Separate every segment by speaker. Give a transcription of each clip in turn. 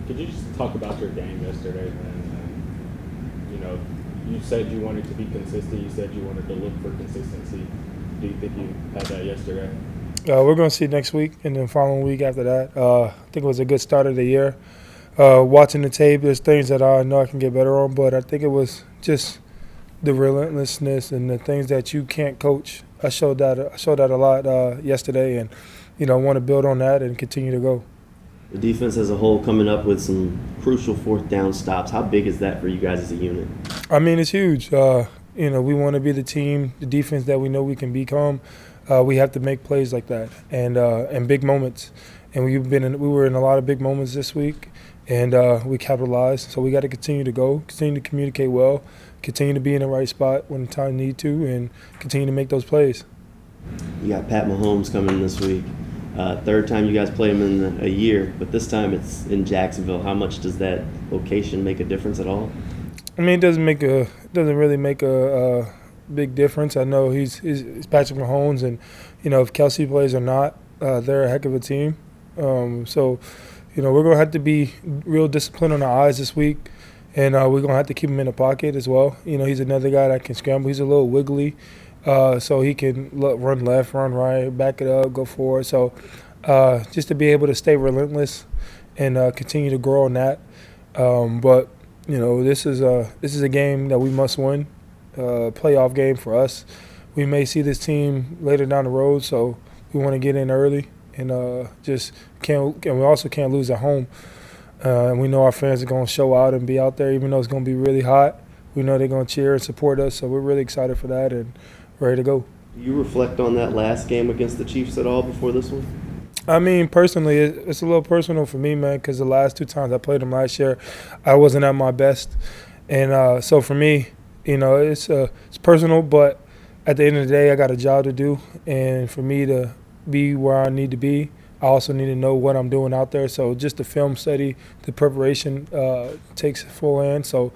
Speaker 1: Could you just talk about your game yesterday, man? And, you said you wanted to be consistent. You said you wanted to look for consistency. Do you think you had that yesterday?
Speaker 2: We're going to see next week and the following week after that. I think it was a good start of the year. Watching the tape, there's things that I know I can get better on, but I think it was just the relentlessness and the things that you can't coach. I showed that a lot yesterday, and want to build on that and continue to go.
Speaker 3: The defense as a whole coming up with some crucial fourth down stops. How big is that for you guys as a unit?
Speaker 2: I mean, it's huge. We want to be the team, the defense that we know we can become. We have to make plays like that and big moments. And we were in a lot of big moments this week, and we capitalized. So we got to continue to go, continue to communicate well, continue to be in the right spot when the time need to, and continue to make those plays.
Speaker 3: You got Pat Mahomes coming this week. Third time you guys play him in a year, but this time it's in Jacksonville. How much does that location make a difference at all?
Speaker 2: I mean, it doesn't really make a big difference. I know he's Patrick Mahomes, and if Kelsey plays or not, they're a heck of a team. So we're gonna have to be real disciplined on our eyes this week, and we're gonna have to keep him in the pocket as well. He's another guy that can scramble. He's a little wiggly. So he can run left, run right, back it up, go forward. So just to be able to stay relentless and continue to grow on that. But this is a game that we must win, playoff game for us. We may see this team later down the road, so we want to get in early and we also can't lose at home. And we know our fans are going to show out and be out there, even though it's going to be really hot. We know they're going to cheer and support us, so we're really excited for that and ready to go.
Speaker 3: Do you reflect on that last game against the Chiefs at all before this one?
Speaker 2: I mean, personally, it's a little personal for me, man, because the last two times I played them last year, I wasn't at my best. And so for me, it's personal, but at the end of the day, I got a job to do. And for me to be where I need to be, I also need to know what I'm doing out there. So just the film study, the preparation takes full hand. So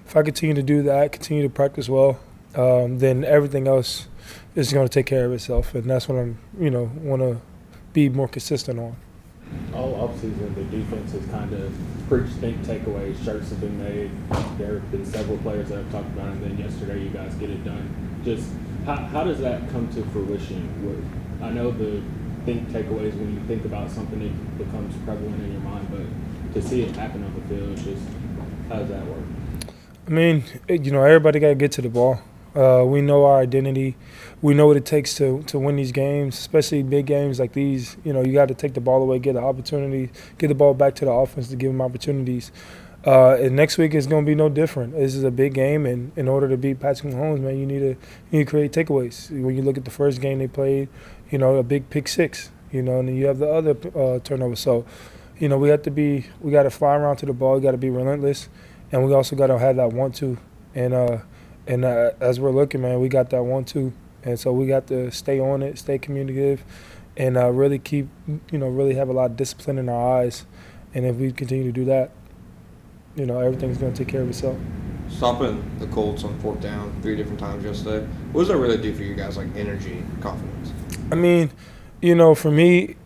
Speaker 2: if I continue to do that, continue to practice well, then everything else is going to take care of itself, and that's what I'm, want to be more consistent on.
Speaker 1: All offseason, the defense has kind of preached big takeaways. Shirts have been made. There have been several players that have talked about it, and then yesterday you guys get it done. Just how does that come to fruition? I know the think takeaways, when you think about something, it becomes prevalent in your mind, but to see it happen on the field, just how does that work?
Speaker 2: I mean, everybody got to get to the ball. We know our identity. We know what it takes to win these games, especially big games like these. You got to take the ball away, get the opportunity, get the ball back to the offense to give them opportunities. And next week is going to be no different. This is a big game, and in order to beat Patrick Mahomes, man, you need to create takeaways. When you look at the first game they played, a big pick six, and then you have the other turnovers. So, we got to fly around to the ball. We got to be relentless, and we also got to have that 1-2. And as we're looking, man, we got that 1-2. And so we got to stay on it, stay communicative, and really keep, really have a lot of discipline in our eyes. And if we continue to do that, everything's going to take care of itself.
Speaker 4: Stopping the Colts on fourth down 3 different times yesterday, what does that really do for you guys, like energy, confidence?
Speaker 2: I mean, for me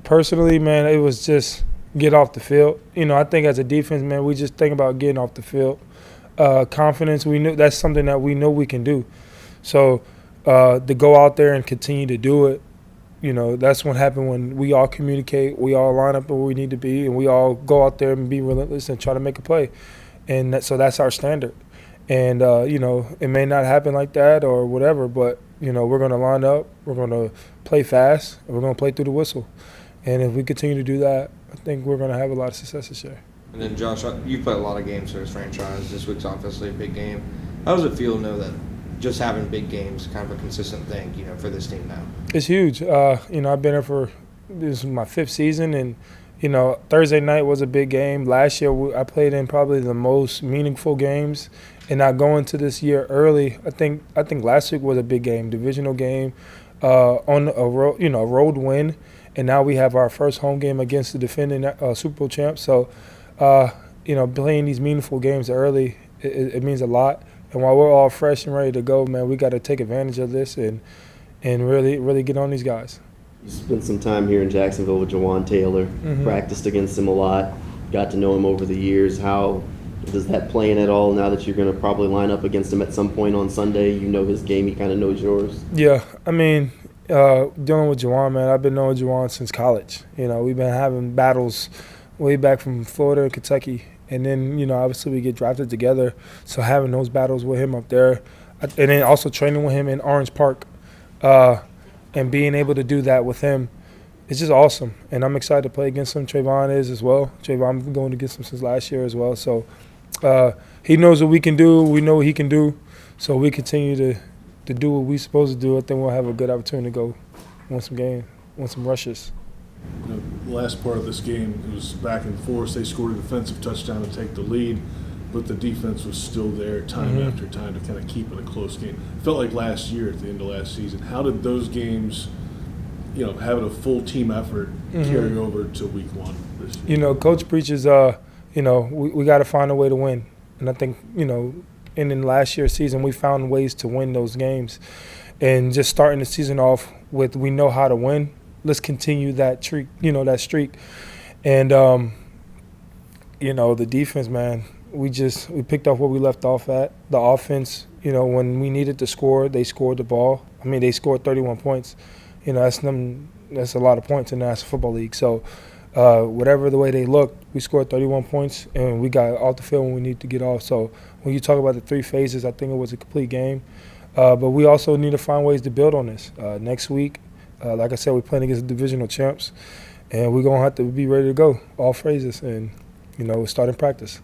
Speaker 2: personally, man, it was just get off the field. I think as a defense, man, we just think about getting off the field. Confidence, we knew that's something that we know we can do. So to go out there and continue to do it, that's what happened when we all communicate, we all line up where we need to be, and we all go out there and be relentless and try to make a play. And so that's our standard. And, it may not happen like that or whatever, but, we're going to line up, we're going to play fast, and we're going to play through the whistle. And if we continue to do that, I think we're going to have a lot of success this year.
Speaker 4: And then, Josh, you've played a lot of games for this franchise. This week's obviously a big game. How does it feel to know that just having big games is kind of a consistent thing, for this team now?
Speaker 2: It's huge. I've been here this is my 5th season, and, Thursday night was a big game. Last year, I played in probably the most meaningful games. And now going to this year early, I think last week was a big game, divisional game, on a road, a road win. And now we have our first home game against the defending Super Bowl champs. So, playing these meaningful games early, it means a lot. And while we're all fresh and ready to go, man, we got to take advantage of this and really get on these guys.
Speaker 3: You spent some time here in Jacksonville with Jawan Taylor, practiced against him a lot. got to know him over the years. How does that play in at all now that you're going to probably line up against him at some point on Sunday? You know his game, he kind of knows yours.
Speaker 2: Yeah, I mean, dealing with Juwan, man, I've been knowing Juwan since college. You know, we've been having battles way back from Florida and Kentucky. And then, you know, obviously we get drafted together. So having those battles with him up there, and then also training with him in Orange Park, and being able to do that with him, it's just awesome. And I'm excited to play against him. Trayvon is as well. Trayvon, I've been going against him since last year as well. So he knows what we can do. We know what he can do. So we continue to do what we're supposed to do. I think we'll have a good opportunity to go win some games, win some rushes.
Speaker 5: You know, the last part of this game, it was back and forth. They scored a defensive touchdown to take the lead, but the defense was still there time after time to kind of keep it a close game. Felt like last year at the end of last season. How did those games, you know, having a full team effort carry over to week one this year?
Speaker 2: You know, Coach preaches, you know, we got to find a way to win. And I think, you know, in last year's season, we found ways to win those games. And just starting the season off with we know how to win. Let's continue that streak, you know, that streak. And, you know, the defense, man, we picked up where we left off at. The offense, you know, when we needed to score, they scored the ball. I mean, they scored 31 points. You know, that's a lot of points in the National Football League. So whatever the way they looked, we scored 31 points, and we got off the field when we need to get off. So when you talk about the three phases, I think it was a complete game. But we also need to find ways to build on this. Next week, like I said, we're playing against the divisional champs, and we're going to have to be ready to go, all phases, and, you know, starting practice.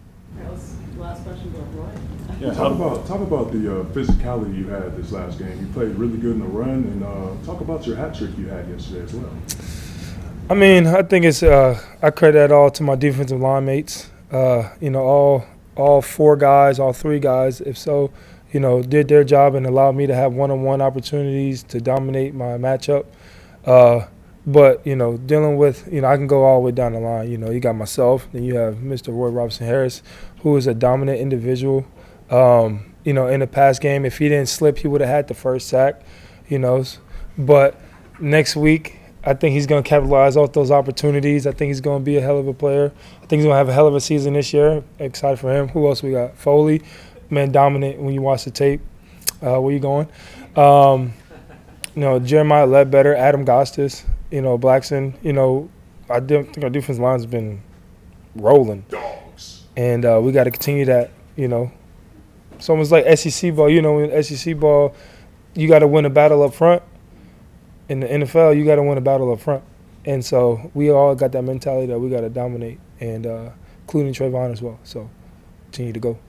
Speaker 6: Last question, go Roy.
Speaker 7: Yeah, talk about the physicality you had this last game. You played really good in the run, and talk about your hat trick you had yesterday as well.
Speaker 2: I mean, I think it's I credit that all to my defensive line mates. You know, all four guys, all three guys, if so, you know, did their job and allowed me to have one-on-one opportunities to dominate my matchup. But, you know, dealing with, you know, I can go all the way down the line. You know, you got myself, then you have Mr. Roy Robinson-Harris, who is a dominant individual. You know, in the past game, if he didn't slip, he would have had the first sack, you know. But next week, I think he's going to capitalize off those opportunities. I think he's going to be a hell of a player. I think he's going to have a hell of a season this year. Excited for him. Who else we got? Foley, man, dominant when you watch the tape. Where you going? You know, Jeremiah Ledbetter, Adam Gostis, you know, Blackson. You know, I think our defensive line's been rolling.
Speaker 7: Dogs.
Speaker 2: And we got to continue that, you know. It's almost like SEC ball. You know, in SEC ball, you got to win a battle up front. In the NFL, you got to win a battle up front. And so we all got that mentality that we got to dominate, and including Trayvon as well. So continue to go.